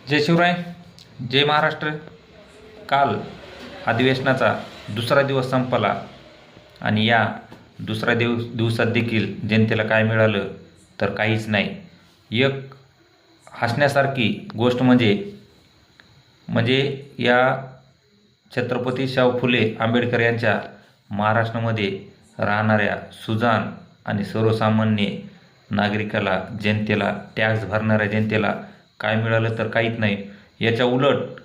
जय शिवराय, जय महाराष्ट्र। काल अधिवेशनाचा दुसरा दिवस संपला आणि या दुसऱ्या दिवसात देखील जनतेला काय मिळालं तर काहीच नाही। एक हसण्यासारखी गोष्ट म्हणजे या छत्रपती शाहू फुले आंबेडकर यांच्या महाराष्ट्रामध्ये राहणाऱ्या सुजाण आणि सर्वसामान्य नागरिकाला, जनतेला, टॅक्स भरणाऱ्या जनतेला काय मिळालं तर काहीच नाही। याच्या उलट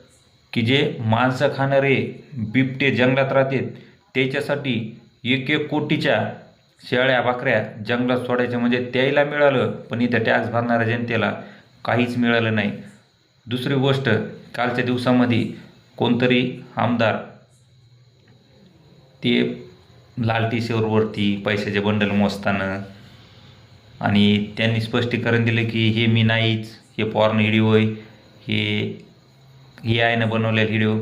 की जे मांस खाणारे बिबटे जंगलात राहतात त्याच्यासाठी 1-1 कोटीच्या शेळ्या बकऱ्या जंगलात सोडायच्या म्हणजे त्याला मिळालं, पण इथं टॅक्स भरणाऱ्या जनतेला काहीच मिळालं नाही। दुसरी गोष्ट, कालच्या दिवसामध्ये कोणतरी आमदार ते लाल टी शर्टवरती पैशाचे बंडल मोजताना आणि त्यांनी स्पष्टीकरण दिलं की हे मी नाहीच, हे पॉर्न व्हिडिओ आहे, हे आयनं बनवलेले व्हिडिओ।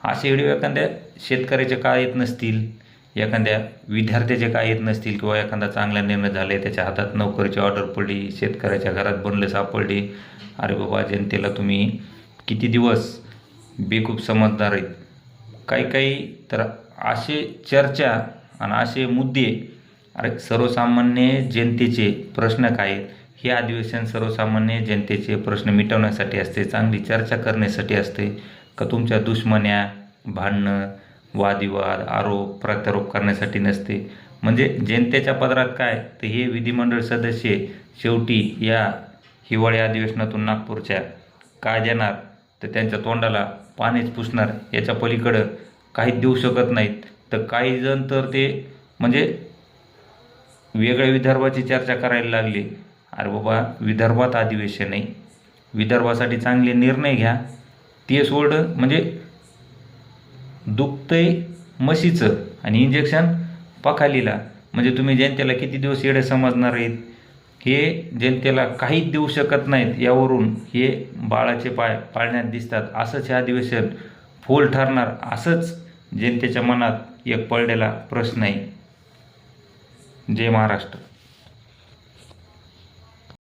असे व्हिडिओ एखाद्या शेतकऱ्याचे का येत नसतील, एखाद्या विद्यार्थ्याचे का येत नसतील, किंवा एखादा चांगला निर्णय झाला, त्याच्या हातात नोकरीची ऑर्डर पडली, शेतकऱ्याच्या घरात बनलं सापडले, अरे बाबा जनतेला तुम्ही किती दिवस बेकूफ समजणार आहेत। काही तर असे चर्चा आणि असे मुद्दे, अरे सर्वसामान्य जनतेचे प्रश्न काय आहेत, हे अधिवेशन सर्वसामान्य जनतेचे प्रश्न मिटवण्यासाठी असते, चांगली चर्चा करण्यासाठी असते का तुमच्या दुश्मन्या, भांडणं, वादविवाद, आरोप प्रत्यारोप करण्यासाठी नसते। म्हणजे जनतेच्या पदरात काय तर हे विधिमंडळ सदस्य शेवटी या हिवाळी अधिवेशनातून नागपूरच्या काय देणार तर त्यांच्या तोंडाला पाणीच पुसणार, याच्या पलीकडं काहीच देऊ शकत नाहीत। तर काही जण तर ते म्हणजे वेगळ्या विदर्भाची चर्चा करायला लागली। अरे बाबा, विदर्भात अधिवेशन आहे, विदर्भासाठी चांगले निर्णय घ्या, ते सोडं म्हणजे दुखतंय म्हशीचं आणि इंजेक्शन पखालीला, म्हणजे तुम्ही जनतेला किती दिवस येडे समजणार आहेत, हे जनतेला काहीच देऊ शकत नाहीत। यावरून हे बाळाचे पाय पाळण्यात दिसतात, असंच हे अधिवेशन फोल ठरणार, असंच जनतेच्या मनात एक पडलेला प्रश्न आहे। जय महाराष्ट्र।